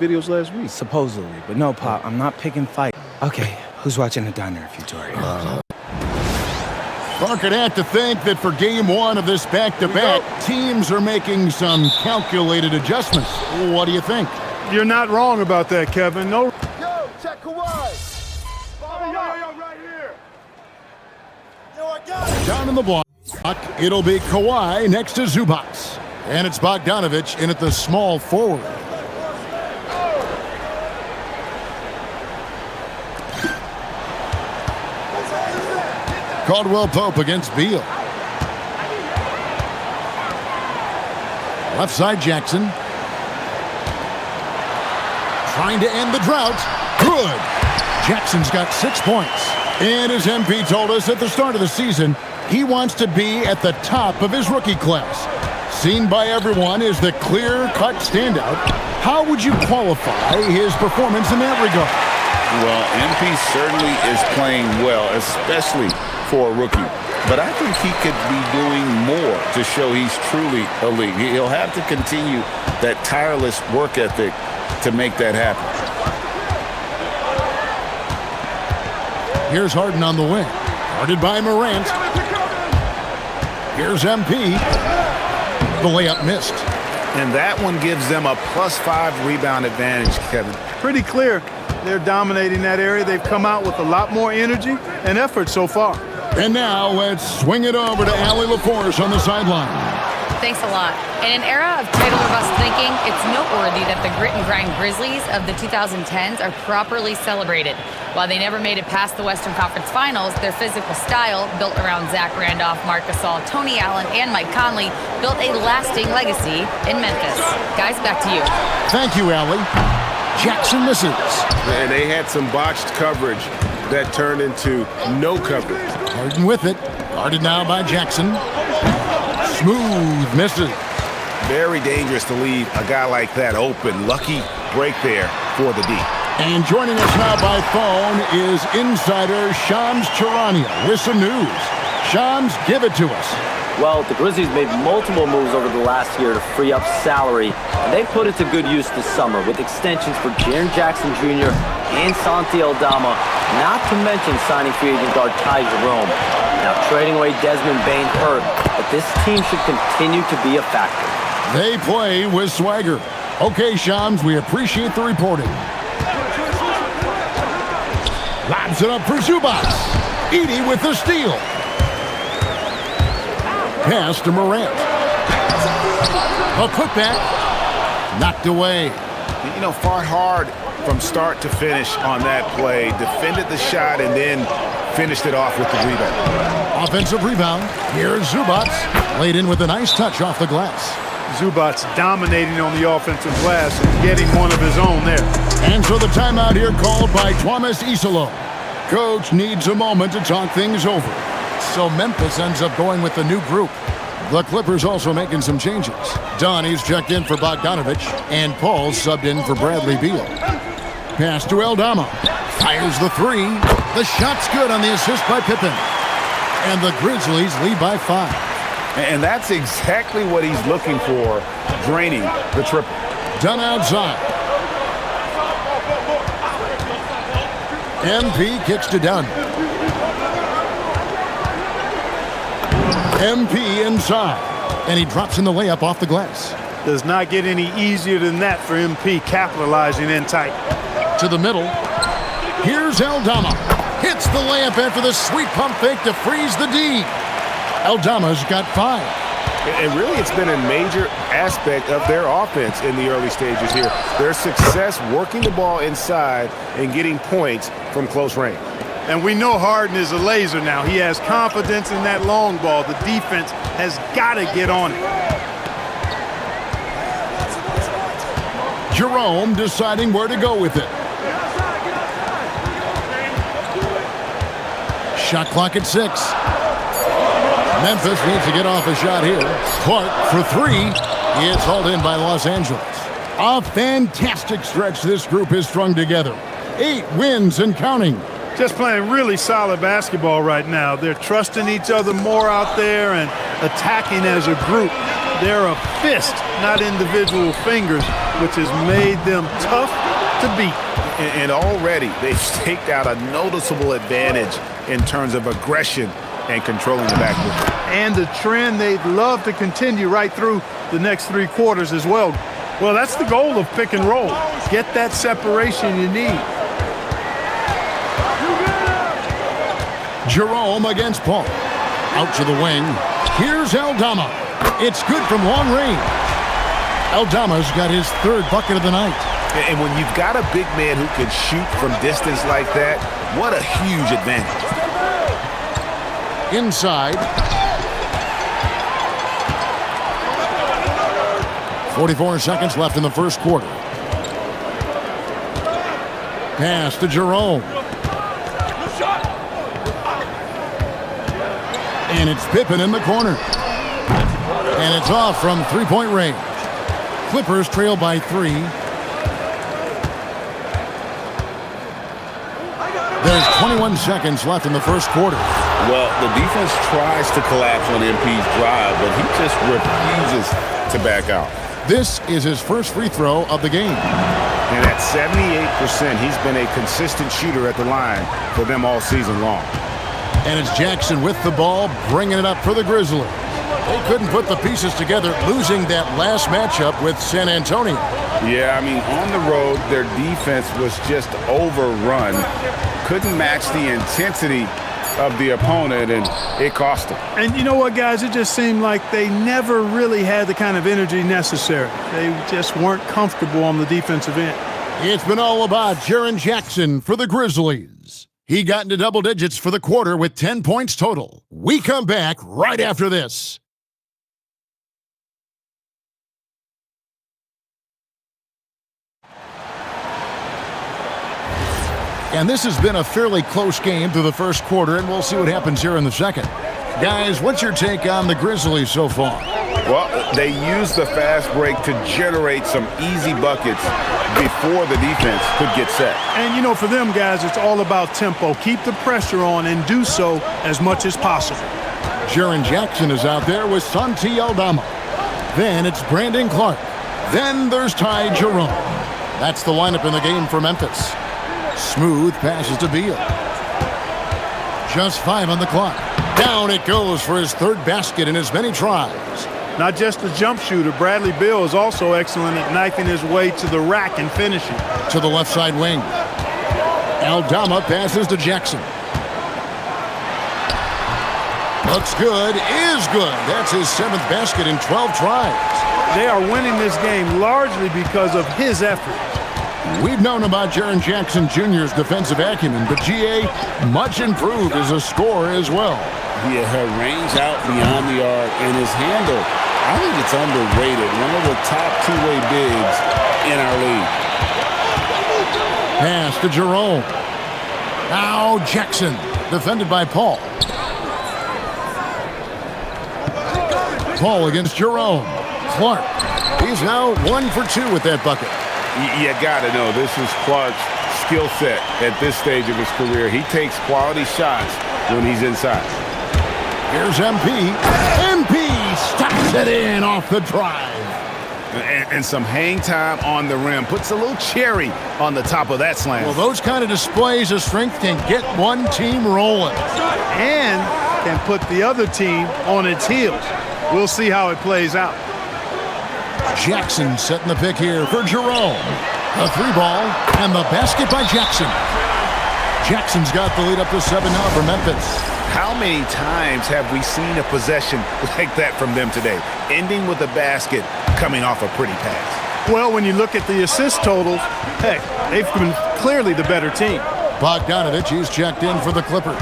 videos last week. Supposedly, but no, Pop, I'm not picking fight. Okay, who's watching the diner if you tutorial? Park would have to think that for game one of this back-to-back, teams are making some calculated adjustments. What do you think? You're not wrong about that, Kevin. No. Yo, check Kawhi. Yo, right here. Yo, I got it. Down in the block, it'll be Kawhi next to Zubac. And it's Bogdanović in at the small forward. Caldwell Pope against Beal. Left side Jackson. Trying to end the drought. Good. Jackson's got 6 points. And as MP told us at the start of the season, he wants to be at the top of his rookie class. Seen by everyone as the clear-cut standout. How would you qualify his performance in that regard? Well, MP certainly is playing well, especially for a rookie. But I think he could be doing more to show he's truly elite. He'll have to continue that tireless work ethic to make that happen. Here's Harden on the wing. Guarded by Morant. Here's MP. The layup missed. And that one gives them a +5 rebound advantage, Kevin. Pretty clear. They're dominating that area. They've come out with a lot more energy and effort so far. And now let's swing it over to Allie LaForce on the sideline. Thanks a lot. In an era of title or bust thinking, it's noteworthy that the grit and grind Grizzlies of the 2010s are properly celebrated. While they never made it past the Western Conference Finals, their physical style, built around Zach Randolph, Marc Gasol, Tony Allen, and Mike Conley, built a lasting legacy in Memphis. Guys, back to you. Thank you, Allie. Jackson misses. And they had some botched coverage that turned into no coverage. Harden with it. Guarded now by Jackson. Smooth misses. Very dangerous to leave a guy like that open. Lucky break there for the D. And joining us now by phone is insider Shams Charania with some news. Shams, give it to us. Well, the Grizzlies made multiple moves over the last year to free up salary, and they put it to good use this summer with extensions for Jaren Jackson Jr. and Santi Aldama, not to mention signing free agent guard Ty Jerome. Now trading away Desmond Bane hurt, but this team should continue to be a factor. They play with swagger. Okay, Shams, we appreciate the reporting. Lobs it up for Zubac. Edey with the steal. Pass to Morant. A putback. Knocked away. You know, fought hard from start to finish on that play. Defended the shot and then finished it off with the rebound. Offensive rebound. Here's Zubac. Laid in with a nice touch off the glass. Zubac dominating on the offensive glass and getting one of his own there. And so the timeout here called by Thomas Isolo. Coach needs a moment to talk things over. So Memphis ends up going with the new group. The Clippers also making some changes. Donnie's checked in for Bogdanović, and Paul's subbed in for Bradley Beal. Pass to Aldama. Fires the three. The shot's good on the assist by Pippen. And the Grizzlies lead by 5. And that's exactly what he's looking for, draining the triple. Done outside. MP kicks to Dunn. MP inside. And he drops in the layup off the glass. Does not get any easier than that for MP capitalizing in tight. To the middle. Here's Aldama. Hits the layup after the sweet pump fake to freeze the D. Aldama's got 5. And really, it's been a major aspect of their offense in the early stages here. Their success working the ball inside and getting points from close range. And we know Harden is a laser now. He has confidence in that long ball. The defense has got to get on it. Jerome deciding where to go with it. Shot clock at 6. Memphis needs to get off a shot here. Clark for 3. It's hauled in by Los Angeles. A fantastic stretch this group has strung together. 8 wins and counting. Just playing really solid basketball right now. They're trusting each other more out there and attacking as a group. They're a fist, not individual fingers, which has made them tough to beat. And already they've staked out a noticeable advantage in terms of aggression and controlling the backcourt. And the trend they'd love to continue right through the next 3 quarters as well. Well, that's the goal of pick and roll. Get that separation you need. Jerome against Paul. Out to the wing. Here's Aldama. It's good from long range. Aldama's got his 3rd bucket of the night. And when you've got a big man who can shoot from distance like that, what a huge advantage. Inside. 44 seconds left in the first quarter. Pass to Jerome. And it's Pippen in the corner. And it's off from 3-point range. Clippers trail by 3. There's 21 seconds left in the first quarter. Well, the defense tries to collapse on MP's drive, but he just refuses to back out. This is his first free throw of the game. And at 78%, he's been a consistent shooter at the line for them all season long. And it's Jackson with the ball, bringing it up for the Grizzlies. They couldn't put the pieces together, losing that last matchup with San Antonio. Yeah, I mean, on the road, their defense was just overrun. Couldn't match the intensity of the opponent, and it cost them. And you know what, guys? It just seemed like they never really had the kind of energy necessary. They just weren't comfortable on the defensive end. It's been all about Jaren Jackson for the Grizzlies. He got into double digits for the quarter with 10 points total. We come back right after this. And this has been a fairly close game through the first quarter, and we'll see what happens here in the second. Guys, what's your take on the Grizzlies so far? Well, they used the fast break to generate some easy buckets before the defense could get set. And, you know, for them, guys, it's all about tempo. Keep the pressure on and do so as much as possible. Jaren Jackson is out there with Santi Aldama. Then it's Brandon Clark. Then there's Ty Jerome. That's the lineup in the game for Memphis. Smooth passes to Beal. Just 5 on the clock. Down it goes for his 3rd basket in as many tries. Not just a jump shooter, Bradley Beal is also excellent at knifing his way to the rack and finishing. To the left side wing. Aldama passes to Jackson. Looks good, is good. That's his 7th basket in 12 tries. They are winning this game largely because of his effort. We've known about Jaren Jackson Jr.'s defensive acumen, but G.A. much improved as a scorer as well. Yeah, her range out beyond the arc and his handle, I think it's underrated. One of the top 2-way bigs in our league. Pass to Jerome. Now Jackson, defended by Paul. Paul against Jerome. Clark. He's now 1 for 2 with that bucket. You got to know this is Clark's skill set at this stage of his career. He takes quality shots when he's inside. Here's MP. MP stops it in off the drive. And some hang time on the rim. Puts a little cherry on the top of that slam. Well, those kind of displays of strength can get one team rolling. And can put the other team on its heels. We'll see how it plays out. Jackson setting the pick here for Jerome. A 3-ball and the basket by Jackson. Jackson's got the lead up to 7 now for Memphis. How many times have we seen a possession like that from them today? Ending with a basket coming off a pretty pass. Well, when you look at the assist totals, heck, they've been clearly the better team. Bogdanovich is checked in for the Clippers.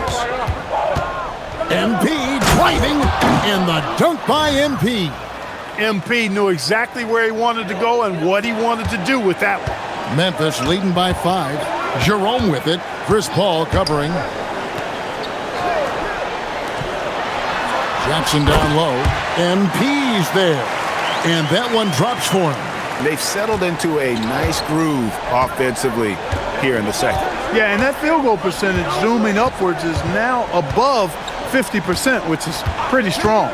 MP driving and the dunk by MP. MP knew exactly where he wanted to go and what he wanted to do with that one. Memphis leading by 5. Jerome with it. Chris Paul covering. Jackson down low. MP's there. And that one drops for him. They've settled into a nice groove offensively here in the second. Yeah, and that field goal percentage zooming upwards is now above 50%, which is pretty strong.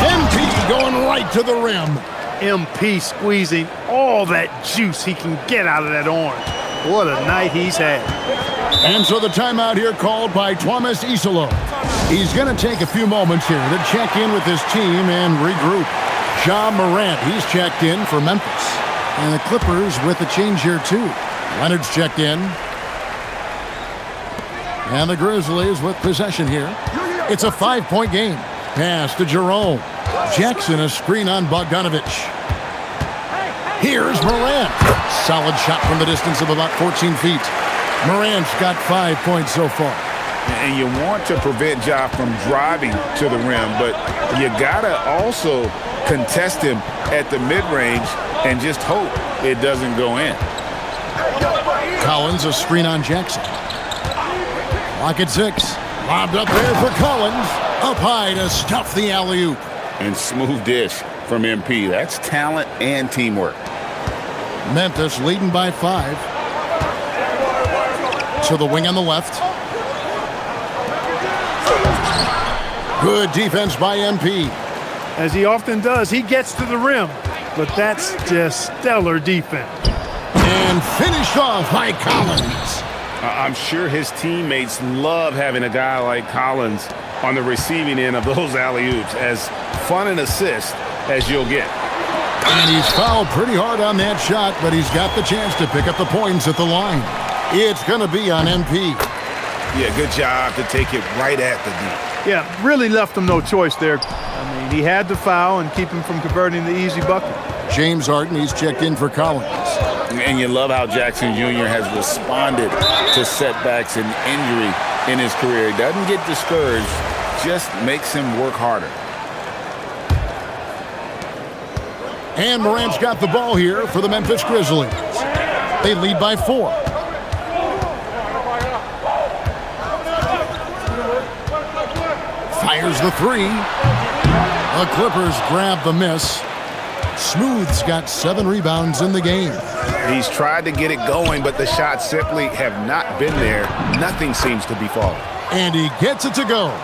MP going right to the rim. MP squeezing all that juice he can get out of that orange. What a night he's had. And so the timeout here called by Thomas Isolo. He's going to take a few moments here to check in with his team and regroup. John Morant, he's checked in for Memphis. And the Clippers with a change here too. Leonard's checked in. And the Grizzlies with possession here. It's a 5-point game. Pass to Jerome. Jackson, a screen on Bogdanovich. Here's Morant. Solid shot from the distance of about 14 feet. Morant's got 5 points so far. And you want to prevent Ja from driving to the rim, but you gotta also contest him at the mid-range and just hope it doesn't go in. Collins, a screen on Jackson. Clock at 6. Lobbed up there for Collins. Up high to stuff the alley-oop. And smooth dish from MP. That's talent and teamwork. Memphis leading by 5. To the wing on the left. Good defense by MP. As he often does, he gets to the rim, but that's just stellar defense. And finished off by Collins. I'm sure his teammates love having a guy like Collins on the receiving end of those alley-oops. As fun an assist as you'll get. And he's fouled pretty hard on that shot, but he's got the chance to pick up the points at the line. It's going to be on MP. Yeah, good job to take it right at the D. Yeah, really left him no choice there. I mean, he had to foul and keep him from converting the easy bucket. James Harden, he's checked in for Collins. And you love how Jackson Jr. has responded to setbacks and injury in his career. He doesn't get discouraged, just makes him work harder. And Morant's got the ball here for the Memphis Grizzlies. They lead by 4. Fires the 3. The Clippers grab the miss. Smooth's got 7 rebounds in the game. He's tried to get it going, but the shots simply have not been there. Nothing seems to be falling. And he gets it to go.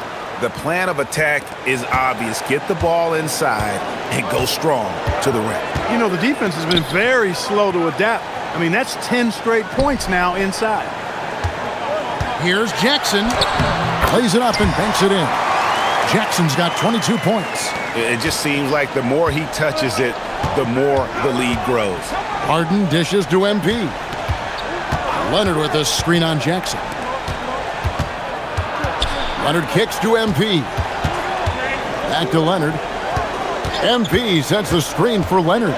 The plan of attack is obvious. Get the ball inside and go strong to the rim. You know, the defense has been very slow to adapt. I mean, that's 10 straight points now inside. Here's Jackson. Plays it up and banks it in. Jackson's got 22 points. It just seems like the more he touches it, the more the lead grows. Harden dishes to MP. Leonard with a screen on Jackson. Leonard kicks to MP. Back to Leonard. MP sets the screen for Leonard.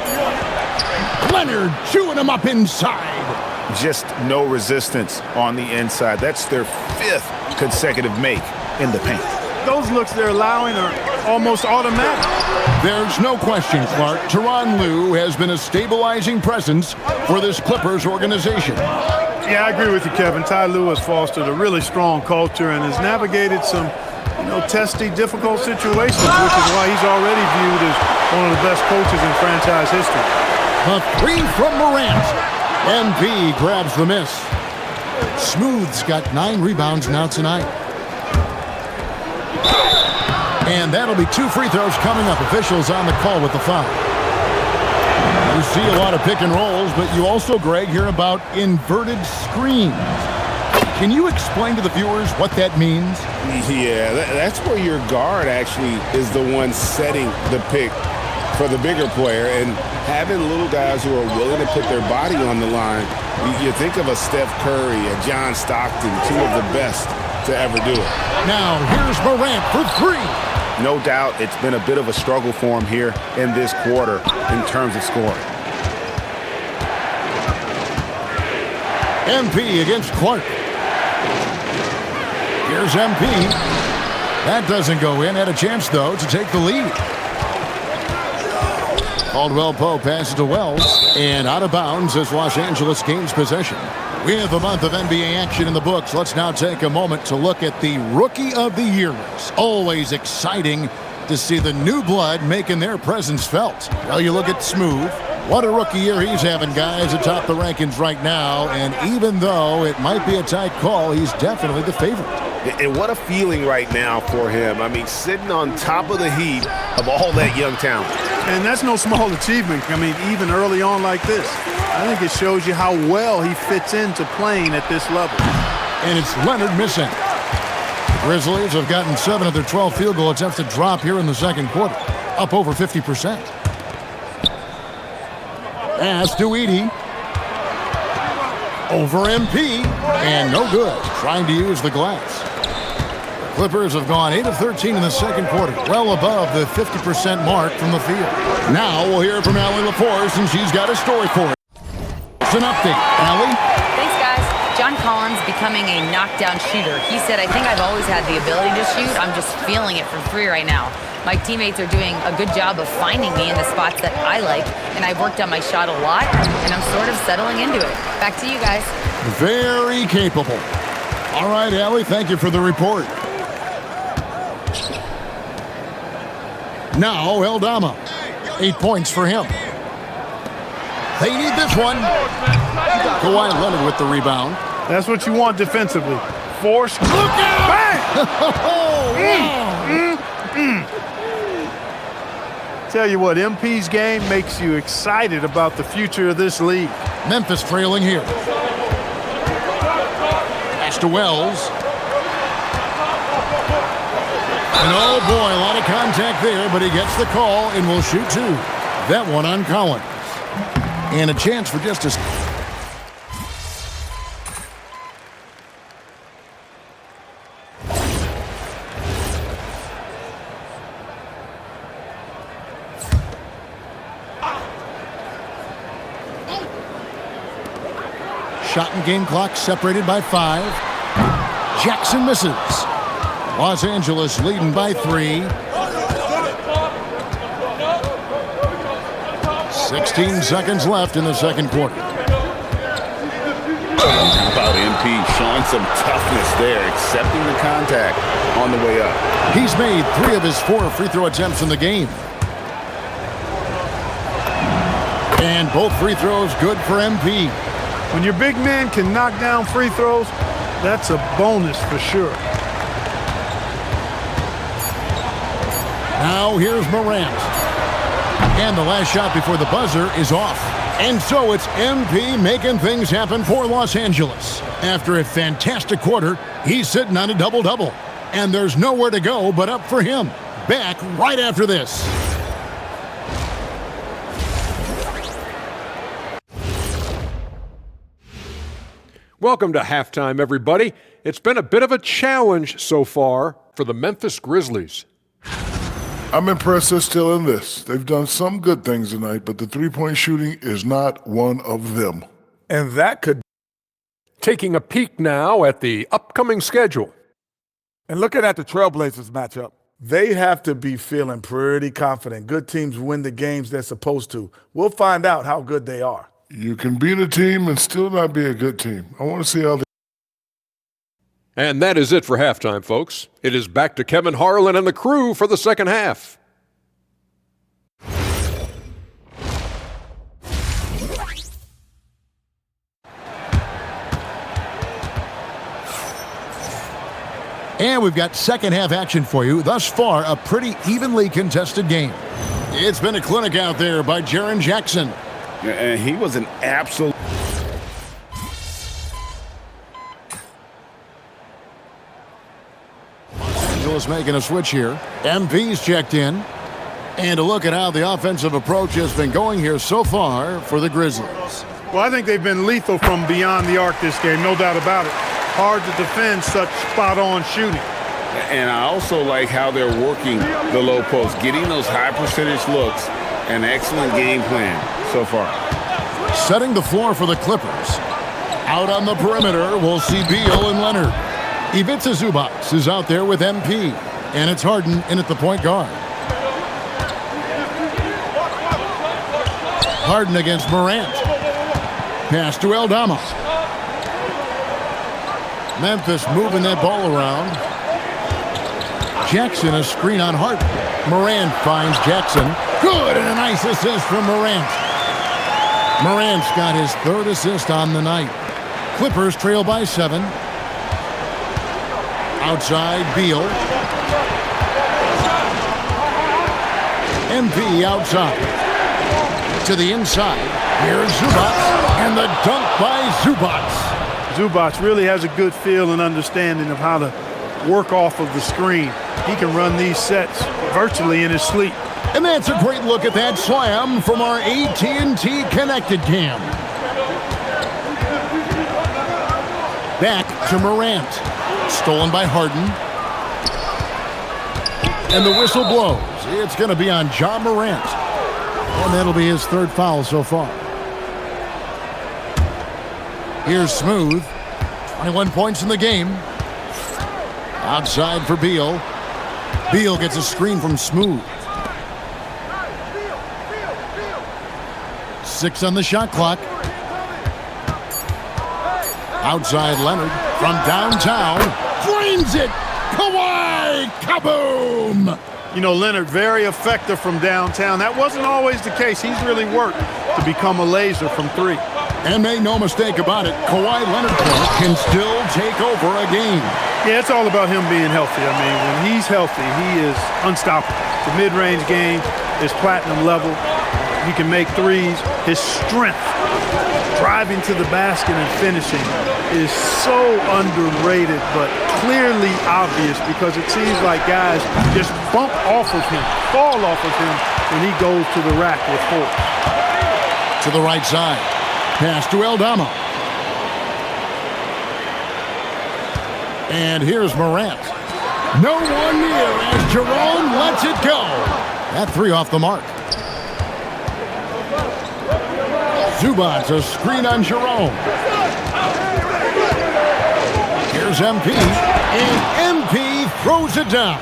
Leonard chewing him up inside. Just no resistance on the inside. That's their 5th consecutive make in the paint. Those looks they're allowing are almost automatic. There's no question, Clark. Tyronn Lue has been a stabilizing presence for this Clippers organization. Yeah, I agree with you, Kevin. Ty Lue has fostered a really strong culture and has navigated some, testy, difficult situations, which is why he's already viewed as one of the best coaches in franchise history. A 3 from Morant. MP grabs the miss. Smooth's got 9 rebounds now tonight. And that'll be 2 free throws coming up. Officials on the call with the foul. You see a lot of pick and rolls, but you also, Greg, hear about inverted screens. Can you explain to the viewers what that means? Yeah, that's where your guard actually is the one setting the pick for the bigger player, and having little guys who are willing to put their body on the line. You think of a Steph Curry, a John Stockton, 2 of the best to ever do it. Now here's Morant for 3. No doubt it's been a bit of a struggle for him here in this quarter in terms of scoring. MP against Clark. Here's MP. That doesn't go in. Had a chance, though, to take the lead. Caldwell Pope passes to Wells. And out of bounds as Los Angeles gains possession. With a month of NBA action in the books, let's now take a moment to look at the Rookie of the Year list. Always exciting to see the new blood making their presence felt. Well, you look at Smooth. What a rookie year he's having, guys, atop the rankings right now. And even though it might be a tight call, he's definitely the favorite. And what a feeling right now for him. I mean, sitting on top of the heap of all that young talent. And that's no small achievement. I mean, even early on like this. I think it shows you how well he fits into playing at this level. And it's Leonard missing. The Grizzlies have gotten 7 of their 12 field goal attempts to drop here in the second quarter, up over 50%. Pass to Edey. Over MP, and no good. Trying to use the glass. Clippers have gone 8 of 13 in the second quarter, well above the 50% mark from the field. Now we'll hear from Allie LaForce, and she's got a story for it. It's an update. Allie? Thanks, guys. John Collins becoming a knockdown shooter. He said, I think I've always had the ability to shoot. I'm just feeling it from three right now. My teammates are doing a good job of finding me in the spots that I like, and I've worked on my shot a lot, and I'm sort of settling into it. Back to you guys. Very capable. All right, Allie, thank you for the report. Now, Eldama. 8 points for him. They need this one. Kawhi Leonard with the rebound. That's what you want defensively. Force. Look out! Bang! Tell you what, MP's game makes you excited about the future of this league. Memphis trailing here. Pass to Wells. And oh boy, a lot of contact there, but he gets the call and will shoot two. That one on Collins. And a chance for just a... Shot and game clock separated by 5. Jackson misses. Los Angeles leading by 3. 16 seconds left in the second quarter. How about MP showing some toughness there, accepting the contact on the way up. He's made 3 of his 4 free throw attempts in the game. And both free throws good for MP. When your big man can knock down free throws, that's a bonus for sure. Now here's Morant. And the last shot before the buzzer is off. And so it's MP making things happen for Los Angeles. After a fantastic quarter, he's sitting on a double-double. And there's nowhere to go but up for him. Back right after this. Welcome to halftime, everybody. It's been a bit of a challenge so far for the Memphis Grizzlies. I'm impressed they're still in this. They've done some good things tonight, but the three-point shooting is not one of them. And that could... Taking a peek now at the upcoming schedule. And looking at the Trailblazers matchup, they have to be feeling pretty confident. Good teams win the games they're supposed to. We'll find out how good they are. You can beat a team and still not be a good team. I want to see how they... And that is it for halftime, folks. It is back to Kevin Harlan and the crew for the second half. And we've got second half action for you. Thus far, a pretty evenly contested game. It's been a clinic out there by Jaren Jackson. And he was an absolute... Los Angeles making a switch here. MP's checked in. And a look at how the offensive approach has been going here so far for the Grizzlies. Well, I think they've been lethal from beyond the arc this game, no doubt about it. Hard to defend such spot-on shooting. And I also like how they're working the low post, getting those high percentage looks. An excellent game plan so far. Setting the floor for the Clippers. Out on the perimeter, we'll see Beal and Leonard. Ivica Zubac is out there with MP. And it's Harden in at the point guard. Harden against Morant. Pass to Eldama. Memphis moving that ball around. Jackson, a screen on Harden. Morant finds Jackson. Good, and a nice assist from Morant. Morant's got his third assist on the night. Clippers trail by 7. Outside, Beal. MP outside. To the inside. Here's Zubac, and the dunk by Zubac. Zubac really has a good feel and understanding of how to work off of the screen. He can run these sets virtually in his sleep. And that's a great look at that slam from our AT&T Connected Cam. Back to Morant. Stolen by Harden. And the whistle blows. It's going to be on Ja Morant. And that'll be his third foul so far. Here's Smooth. 21 points in the game. Outside for Beal. Beal gets a screen from Smooth. 6 on the shot clock. Outside Leonard from downtown. Drains it. Kawhi. Kaboom. You know, Leonard, very effective from downtown. That wasn't always the case. He's really worked to become a laser from 3. And make no mistake about it, Kawhi Leonard can still take over a game. Yeah, it's all about him being healthy. I mean, when he's healthy, he is unstoppable. The mid-range game is platinum level. He can make threes. His strength, driving to the basket and finishing, is so underrated, but clearly obvious because it seems like guys just bump off of him, fall off of him when he goes to the rack with force. To the right side. Pass to Aldama. And here's Morant. No one near as Jerome lets it go. That 3 off the mark. Zubac, a screen on Jerome. Here's MP. And MP throws it down.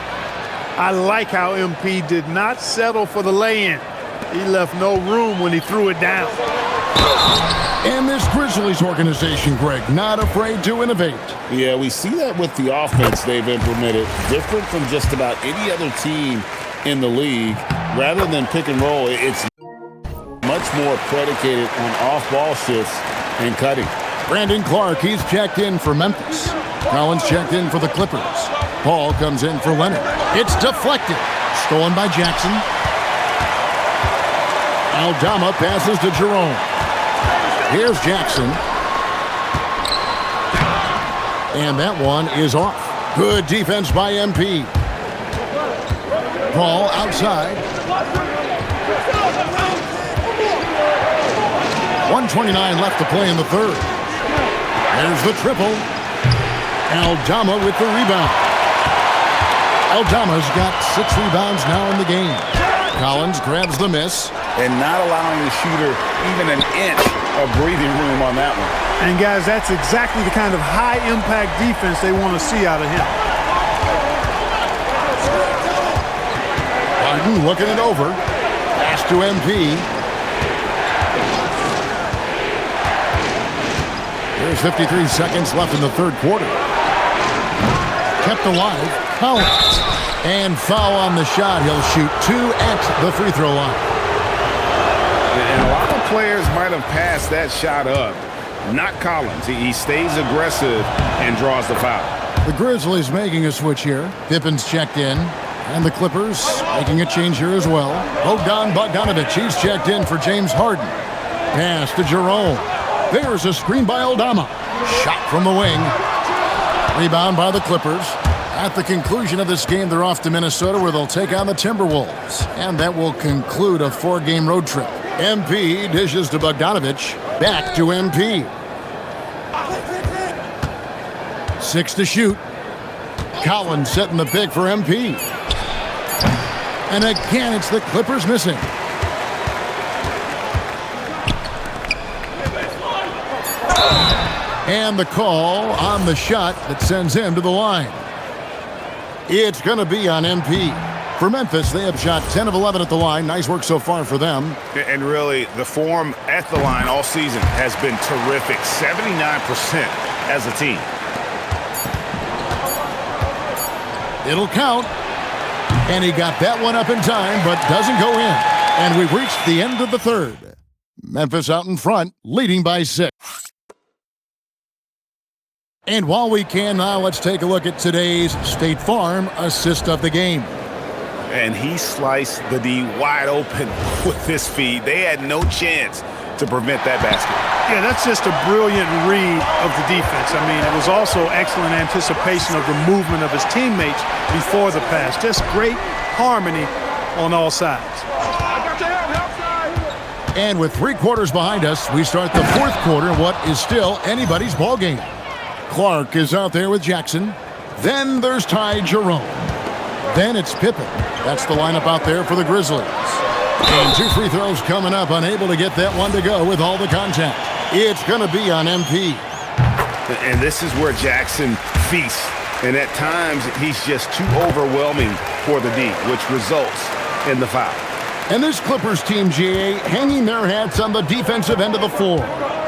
I like how MP did not settle for the lay-in. He left no room when he threw it down. And this Grizzlies organization, Greg, not afraid to innovate. Yeah, we see that with the offense they've implemented. Different from just about any other team in the league. Rather than pick and roll, it's much more predicated on off-ball shifts and cutting. Brandon Clark, he's checked in for Memphis. Collins checked in for the Clippers. Paul comes in for Leonard. It's deflected. Stolen by Jackson. Aldama passes to Jerome. Here's Jackson. And that one is off. Good defense by MP. Paul outside. 1:29 left to play in the third. There's the triple. Aldama with the rebound. Aldama's got 6 rebounds now in the game. Collins grabs the miss. And not allowing the shooter even an inch of breathing room on that one. And guys, that's exactly the kind of high-impact defense they want to see out of him. Harden looking it over. Pass to MP. There's 53 seconds left in the third quarter. Kept alive. Collins. And foul on the shot. He'll shoot 2 at the free throw line. And a lot of players might have passed that shot up. Not Collins. He stays aggressive and draws the foul. The Grizzlies making a switch here. Pippen's checked in. And the Clippers making a change here as well. Bogdanovich, he's checked in for James Harden. Pass to Jerome. There's a screen by Aldama. Shot from the wing. Rebound by the Clippers. At the conclusion of this game, they're off to Minnesota where they'll take on the Timberwolves. And that will conclude a 4-game road trip. MP dishes to Bogdanovich. Back to MP. 6 to shoot. Collins setting the pick for MP. And again, it's the Clippers missing. And the call on the shot that sends him to the line. It's going to be on MP. For Memphis, they have shot 10 of 11 at the line. Nice work so far for them. And really, the form at the line all season has been terrific. 79% as a team. It'll count. And he got that one up in time, but doesn't go in. And we've reached the end of the third. Memphis out in front, leading by 6. And while we can now, let's take a look at today's State Farm assist of the game. And he sliced the D wide open with his feed. They had no chance to prevent that basket. Yeah, that's just a brilliant read of the defense. I mean, it was also excellent anticipation of the movement of his teammates before the pass. Just great harmony on all sides. And with 3 quarters behind us, we start the 4th quarter, what is still anybody's ball game. Clark is out there with Jackson. Then there's Ty Jerome. Then it's Pippen. That's the lineup out there for the Grizzlies. And 2 free throws coming up, unable to get that one to go with all the contact. It's going to be on MP. And this is where Jackson feasts. And at times, he's just too overwhelming for the D, which results in the foul. And this Clippers team, GA, hanging their hats on the defensive end of the floor.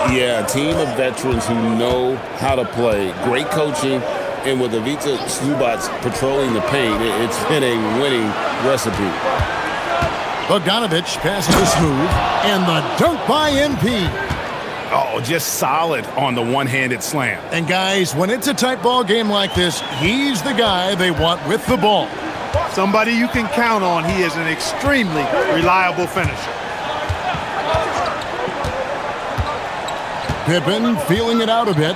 Yeah, a team of veterans who know how to play. Great coaching. And with Ivica Zubac patrolling the paint, it's been a winning recipe. Bogdanovich passes to Smooth. And the dunk by MP. Oh, just solid on the one-handed slam. And guys, when it's a tight ball game like this, he's the guy they want with the ball. Somebody you can count on. He is an extremely reliable finisher. Pippen feeling it out a bit.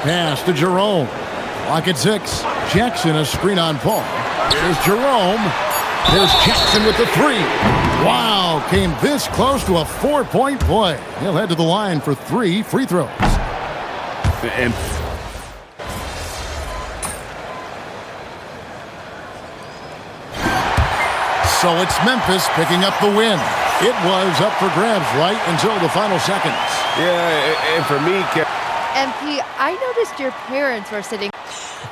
Pass to Jerome. Lock at 6. Jackson a screen on Paul. Here's Jerome. There's Jackson with the 3. Wow, came this close to a 4-point play. He'll head to the line for 3 free throws. And so it's Memphis picking up the win. It was up for grabs right until the final seconds. Yeah, and for me, MP, I noticed your parents were sitting.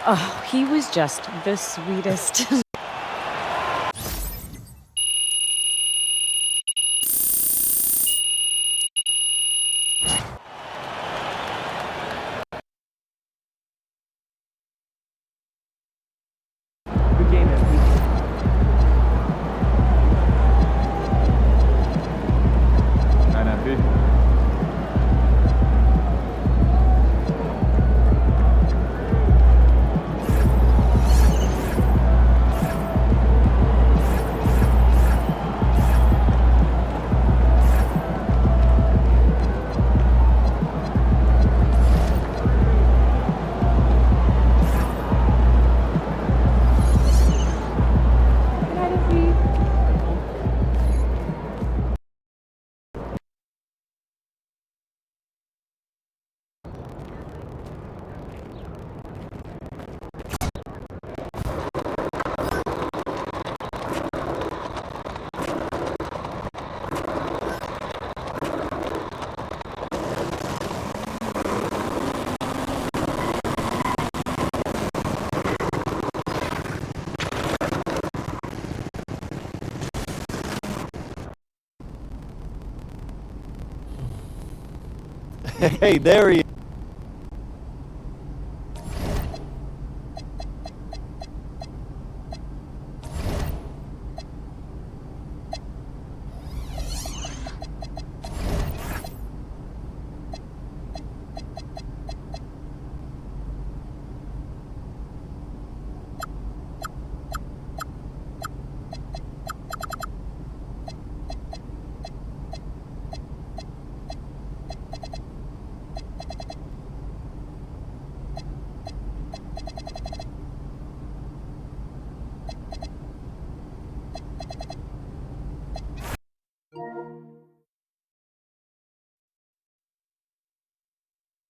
Oh, he was just the sweetest. Hey, there he is.